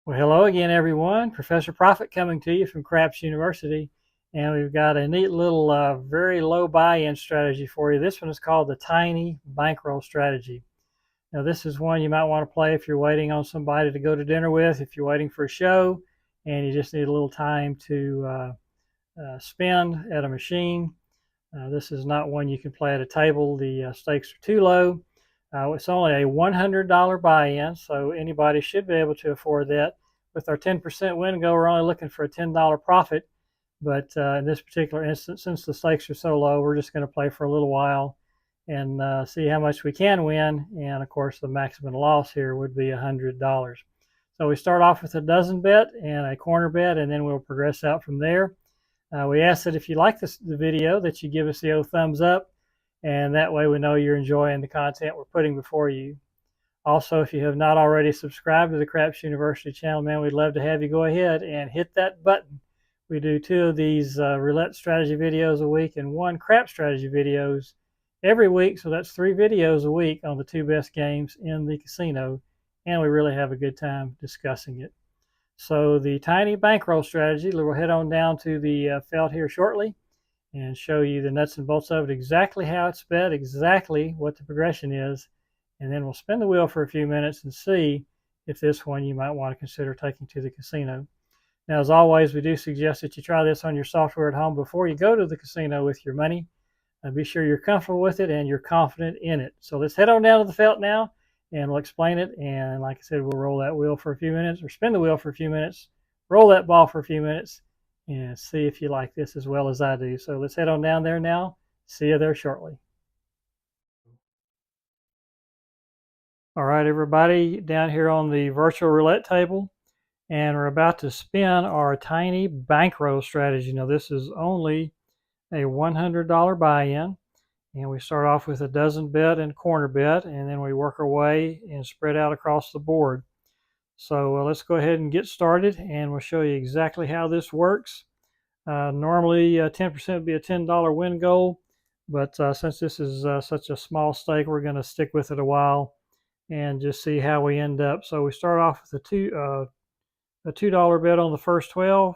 Well, hello again, everyone. Professor Profit coming to you from Craps University. And we've got a neat little, very low buy-in strategy for you. This one is called the Tiny Bankroll Strategy. Now, this is one you might want to play if you're waiting on somebody to go to dinner with, if you're waiting for a show, and you just need a little time to spend at a machine. This is not one you can play at a table. The stakes are too low. It's only a $100 buy-in, so anybody should be able to afford that. With our 10% win goal, we're only looking for a $10 profit. But in this particular instance, since the stakes are so low, we're just going to play for a little while and see how much we can win. And of course, the maximum loss here would be $100. So we start off with a dozen bet and a corner bet, and then we'll progress out from there. We ask that if you like the video that you give us the old thumbs up, and that way we know you're enjoying the content we're putting before you. Also, if you have not already subscribed to the Craps University channel, man, we'd love to have you go ahead and hit that button. We do 2 of these roulette strategy videos a week and 1 crap strategy videos every week, so that's 3 videos a week on the 2 best games in the casino, and we really have a good time discussing it. So the tiny bankroll strategy, we'll head on down to the felt here shortly and show you the nuts and bolts of it, exactly how it's bet, exactly what the progression is, and then we'll spin the wheel for a few minutes and see if this one you might want to consider taking to the casino. Now, as always, we do suggest that you try this on your software at home before you go to the casino with your money. Be sure you're comfortable with it and you're confident in it. So let's head on down to the felt now, and we'll explain it. And like I said, we'll roll that wheel for a few minutes, or spin the wheel for a few minutes, roll that ball for a few minutes, and see if you like this as well as I do. So let's head on down there now. See you there shortly. All right, everybody, down here on the virtual roulette table, and we're about to spin our tiny bankroll strategy. Now, this is only a $100 buy-in, and we start off with a dozen bet and corner bet, and then we work our way and spread out across the board. So let's go ahead and get started, and we'll show you exactly how this works. Normally 10% would be a $10 win goal, but since this is such a small stake, we're going to stick with it a while and just see how we end up. So we start off with a $2 bet on the first 12,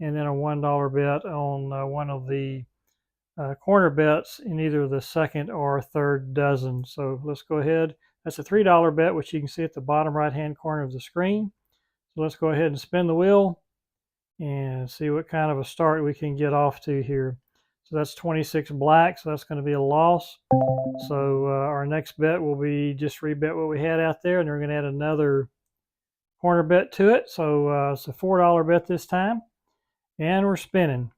and then a $1 bet on one of the corner bets in either the second or third dozen. So let's go ahead. That's a $3 bet, which you can see at the bottom right-hand corner of the screen. So let's go ahead and spin the wheel and see what kind of a start we can get off to here. So that's 26 black, so that's going to be a loss. So our next bet will be just rebet what we had out there, and we're going to add another corner bet to it. So it's a $4 bet this time, and we're spinning.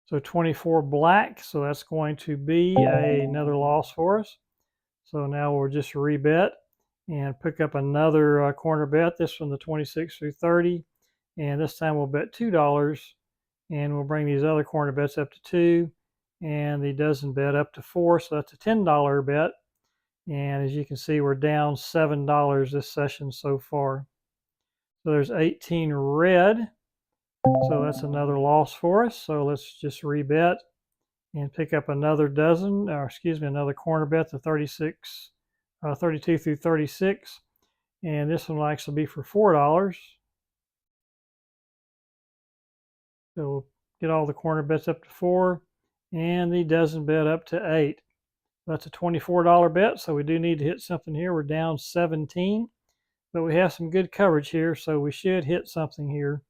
So 24 black, so that's going to be another loss for us. So now we'll just rebet and pick up another corner bet, this from the 26 through 30. And this time we'll bet $2, and we'll bring these other corner bets up to 2, and the dozen bet up to 4, so that's a $10 bet. And as you can see, we're down $7 this session so far. So there's 18 red. So that's another loss for us. So let's just rebet and pick up another dozen, or excuse me, another corner bet, the 32 through 36. And this one will actually be for $4. So we'll get all the corner bets up to 4, and the dozen bet up to 8. That's a $24 bet, so we do need to hit something here. We're down 17, but we have some good coverage here, so we should hit something here.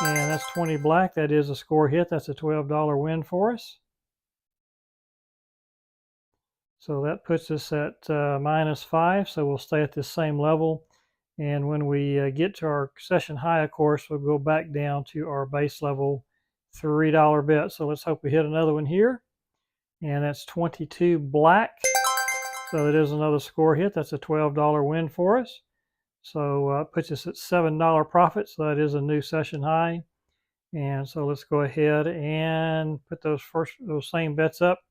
And that's 20 black. That is a score hit. That's a $12 win for us. So that puts us at -5, so we'll stay at this same level. And when we get to our session high, of course, we'll go back down to our base level $3 bet. So let's hope we hit another one here. And that's 22 black. So that is another score hit. That's a $12 win for us. So it puts us at $7 profit. So that is a new session high. And so let's go ahead and put those same bets up.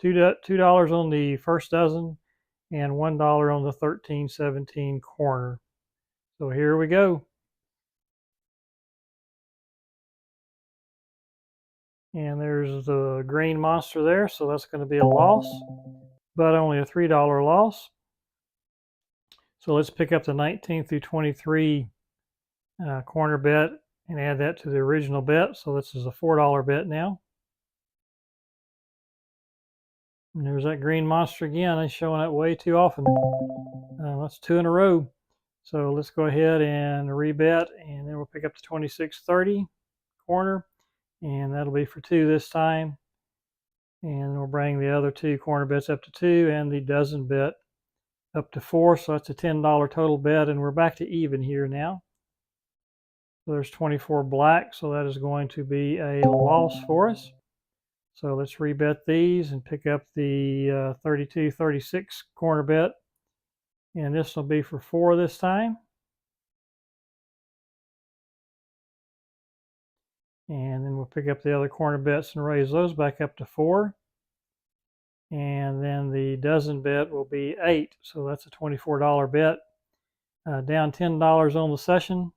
$2 on the first dozen and $1 on the 13-17 corner. So here we go. And there's the green monster there, so that's going to be a loss, but only a $3 loss. So let's pick up the 19 through 23 corner bet and add that to the original bet. So this is a $4 bet now. And there's that green monster again. It's showing up way too often. That's 2 in a row. So let's go ahead and rebet, and then we'll pick up the 26.30 corner, and that'll be for 2 this time. And we'll bring the other 2 corner bets up to 2 and the dozen bet up to 4. So that's a $10 total bet, and we're back to even here now. So there's 24 black, so that is going to be a loss for us. So let's rebet these and pick up the 32.36 corner bet. And this will be for 4 this time. And then we'll pick up the other corner bets and raise those back up to 4. And then the dozen bet will be 8. So that's a $24 bet. Down $10 on the session.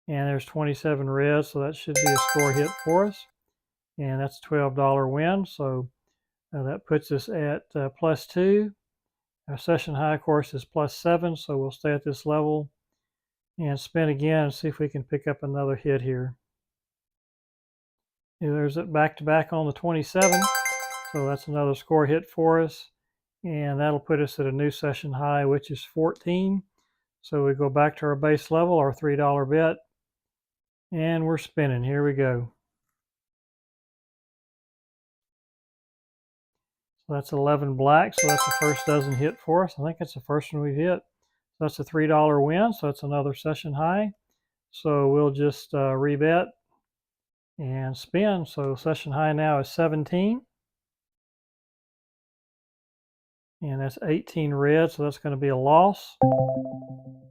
And there's 27 red, so that should be a score hit for us. And that's a $12 win. So that puts us at plus 2. Our session high, of course, is plus 7, so we'll stay at this level and spin again and see if we can pick up another hit here. There's it back to back on the 27, so that's another score hit for us, and that'll put us at a new session high, which is 14. So we go back to our base level, our $3 bet, and we're spinning. Here we go. So that's 11 black, so that's the first dozen hit for us. I think that's the first one we've hit. So that's a $3 win, so that's another session high. So we'll just rebet and spin. So session high now is 17. And that's 18 red, so that's going to be a loss.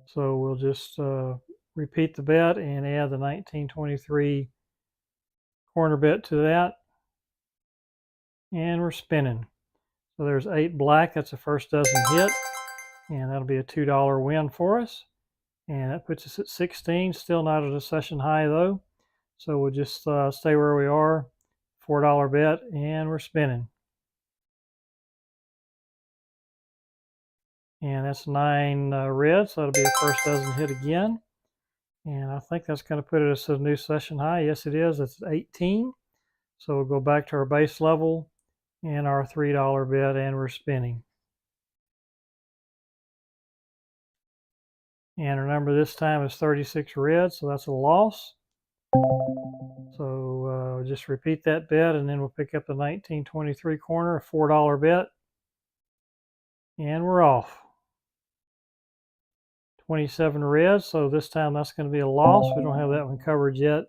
So we'll just repeat the bet and add the 19.23 corner bet to that. And we're spinning. So there's 8 black, that's the first dozen hit. And that'll be a $2 win for us. And that puts us at 16, still not at a session high though. So we'll just stay where we are, $4 bet, and we're spinning. And that's 9 red, so that'll be a first dozen hit again. And I think that's going to put us at a new session high. Yes, it is. It's 18. So we'll go back to our base level and our $3 bet, and we're spinning. And remember, this time is 36 red, so that's a loss. So just repeat that bet, and then we'll pick up the 19.23 corner, a $4 bet, and we're off. 27 red, so this time that's going to be a loss. We don't have that one covered yet.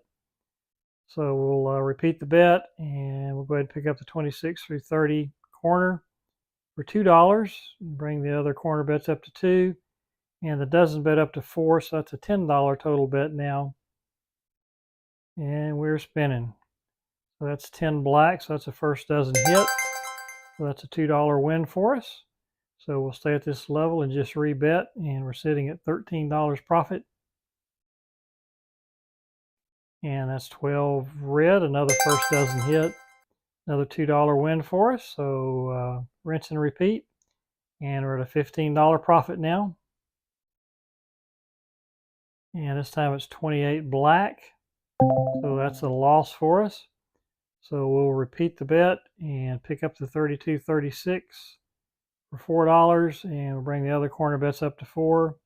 So we'll repeat the bet, and we'll go ahead and pick up the 26 through 30 corner for $2. Bring the other corner bets up to 2, and the dozen bet up to 4, so that's a $10 total bet now. And we're spinning. So that's 10 black, so that's the first dozen hit. So that's a $2 win for us. So we'll stay at this level and just rebet, and we're sitting at $13 profit. And that's 12 red, another first dozen hit, another $2 win for us. So rinse and repeat, and we're at a $15 profit now. And this time it's 28 black, so that's a loss for us. So we'll repeat the bet and pick up the 32.36 for $4, and we'll bring the other corner bets up to 4,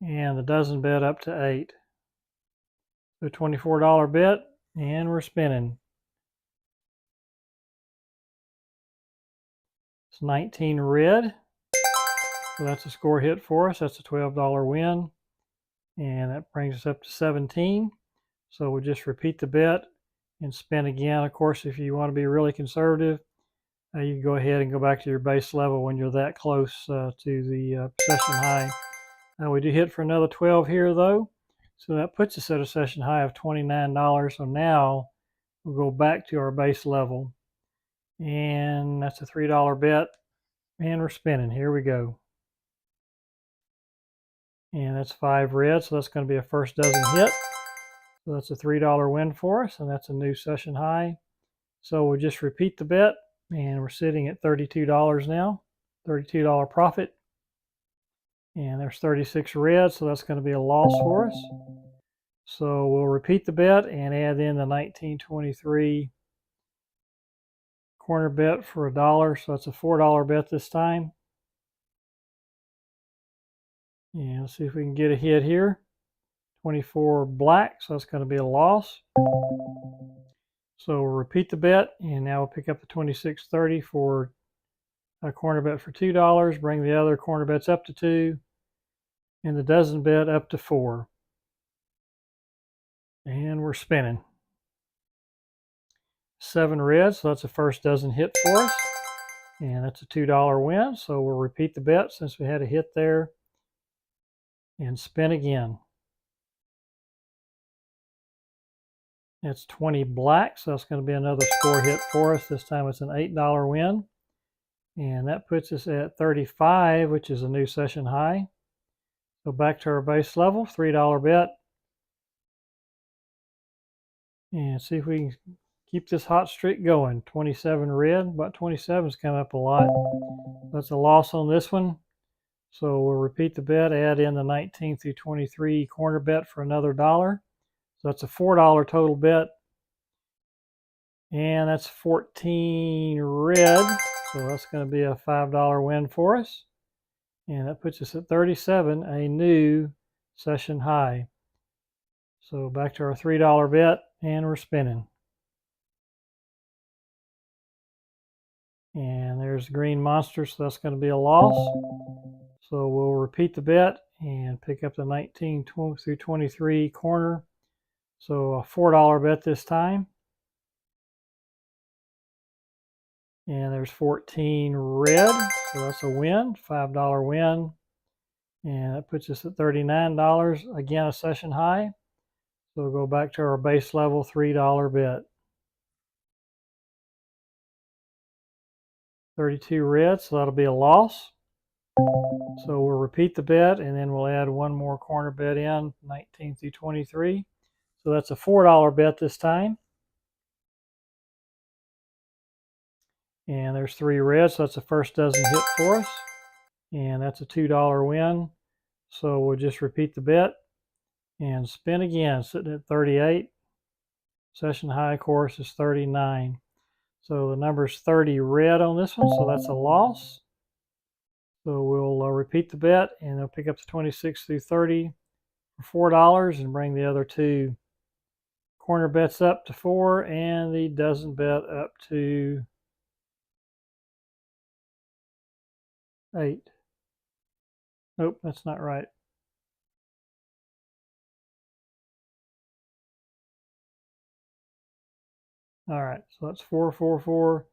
and the dozen bet up to 8. So $24 bet, and we're spinning. It's 19 red, so that's a score hit for us. That's a $12 win, and that brings us up to 17. So we'll just repeat the bet and spin again. Of course, if you want to be really conservative, you can go ahead and go back to your base level when you're that close to the session high. We do hit for another 12 here though, so that puts us at a session high of $29. So now we'll go back to our base level, and that's a $3 bet, and we're spinning. Here we go. And that's 5 red, so that's going to be a first dozen hit. So that's a $3 win for us, and that's a new session high. So we'll just repeat the bet, and we're sitting at $32 now, $32 profit. And there's 36 red, so that's going to be a loss for us. So we'll repeat the bet and add in the 1923 corner bet for $1. So that's a $4 bet this time. And let's see if we can get a hit here. 24 black, so that's going to be a loss. So we'll repeat the bet, and now we'll pick up the 26.30 for a corner bet for $2, bring the other corner bets up to 2, and the dozen bet up to 4. And we're spinning. 7 red, so that's the first dozen hit for us. And that's a $2 win, so we'll repeat the bet since we had a hit there. And spin again. It's 20 black, so that's going to be another score hit for us. This time it's an $8 win. And that puts us at 35, which is a new session high. So back to our base level, $3 bet. And see if we can keep this hot streak going. 27 red, but 27's come up a lot. That's a loss on this one. So we'll repeat the bet, add in the 19 through 23 corner bet for another $1. So that's a $4 total bet. And that's 14 red. So that's going to be a $5 win for us. And that puts us at 37, a new session high. So back to our $3 bet, and we're spinning. And there's the green monster, so that's going to be a loss. So we'll repeat the bet and pick up the 19 through 23 corner. So a $4 bet this time. And there's 14 red, so that's a win, $5 win. And that puts us at $39, again a session high. So we'll go back to our base level $3 bet. 32 red, so that'll be a loss. So we'll repeat the bet, and then we'll add one more corner bet in, 19 through 23. So that's a $4 bet this time. And there's 3 reds, so that's the first dozen hit for us. And that's a $2 win. So we'll just repeat the bet and spin again, sitting at 38. Session high, of course, is 39. So the number's 30 red on this one, so that's a loss. So we'll repeat the bet, and they'll pick up the 26 through 30 for $4 and bring the other 2 corner bets up to 4 and the dozen bet up to 8. Nope, that's not right. All right, so that's 4, 4, 4.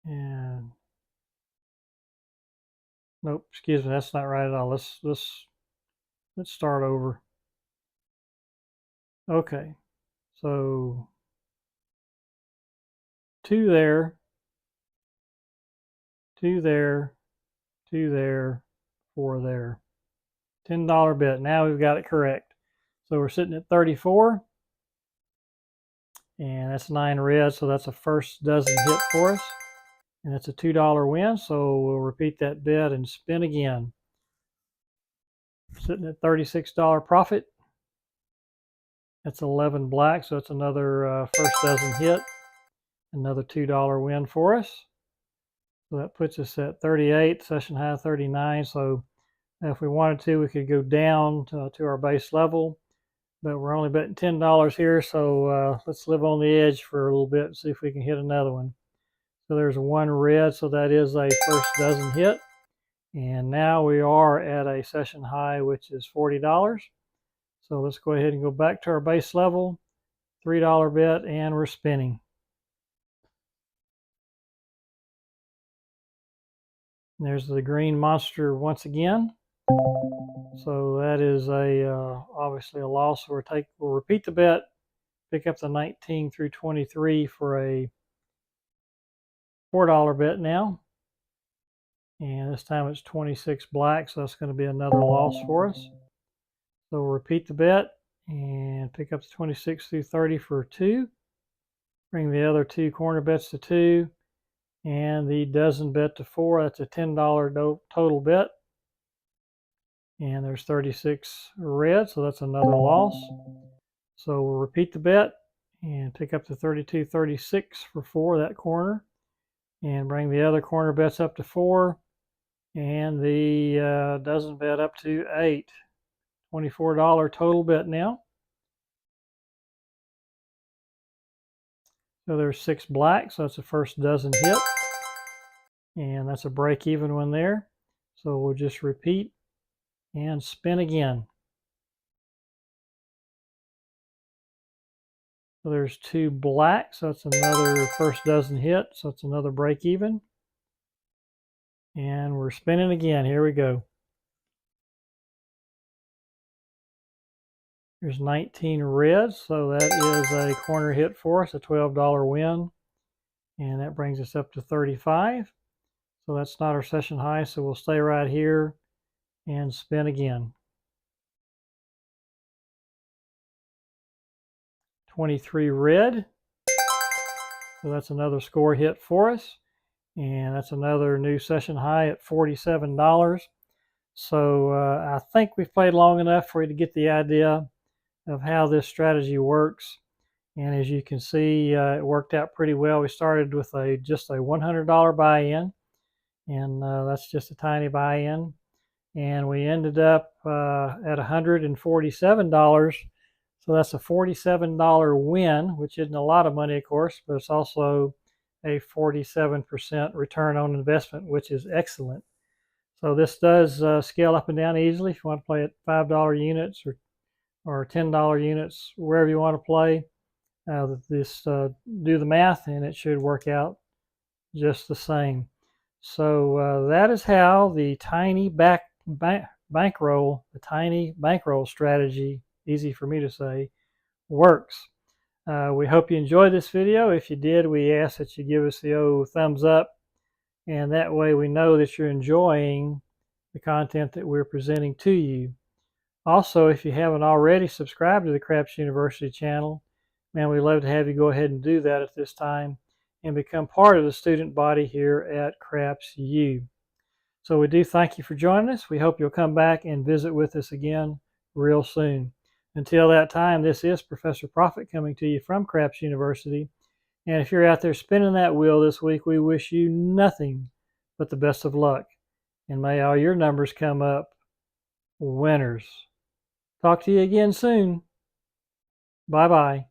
And nope, excuse me, that's not right at all. Let's start over. Okay, so 2 there, 2 there, 2 there, 4 there. $10 bet. Now we've got it correct. So we're sitting at 34. And that's 9 red, so that's a first dozen hit for us. And that's a $2 win, so we'll repeat that bet and spin again. Sitting at $36 profit. That's 11 black, so that's another first dozen hit. Another $2 win for us. So that puts us at 38, session high 39. So if we wanted to, we could go down to our base level. But we're only betting $10 here, so let's live on the edge for a little bit and see if we can hit another one. So there's 1 red, so that is a first dozen hit. And now we are at a session high, which is $40. So let's go ahead and go back to our base level, $3 bet, and we're spinning. And there's the green monster once again. So that is obviously a loss. So we'll repeat the bet, pick up the 19 through 23 for a $4 bet now. And this time it's 26 black, so that's going to be another loss for us. So we'll repeat the bet and pick up the 26 through 30 for 2. Bring the other 2 corner bets to 2. And the dozen bet to 4. That's a $10 total bet. And there's 36 red, so that's another loss. So we'll repeat the bet and pick up the 32.36 for 4, that corner, and bring the other corner bets up to 4, and the dozen bet up to 8. $24 total bet now. So there's 6 black, so that's the first dozen hit, and that's a break even one there. So we'll just repeat and spin again. So there's 2 black, so that's another first dozen hit, so it's another break even. And we're spinning again. Here we go. There's 19 reds, so that is a corner hit for us, a $12 win. And that brings us up to 35. So that's not our session high, so we'll stay right here and spin again. 23 red. So that's another score hit for us. And that's another new session high at $47. So I think we've played long enough for you to get the idea of how this strategy works. And as you can see, it worked out pretty well. We started with just a $100 buy-in, and that's just a tiny buy-in. And we ended up at $147. So that's a $47 win, which isn't a lot of money, of course, but it's also a 47% return on investment, which is excellent. So this does scale up and down easily if you want to play at $5 units or $10 units, wherever you want to play. Do the math, and it should work out just the same. So that is how the tiny bankroll strategy, easy for me to say, works. We hope you enjoyed this video. If you did, we ask that you give us the old thumbs up, and that way we know that you're enjoying the content that we're presenting to you. Also, if you haven't already subscribed to the Craps University channel, man, we'd love to have you go ahead and do that at this time and become part of the student body here at Craps U. So we do thank you for joining us. We hope you'll come back and visit with us again real soon. Until that time, this is Professor Profit coming to you from Craps University. And if you're out there spinning that wheel this week, we wish you nothing but the best of luck. And may all your numbers come up winners. Talk to you again soon. Bye-bye.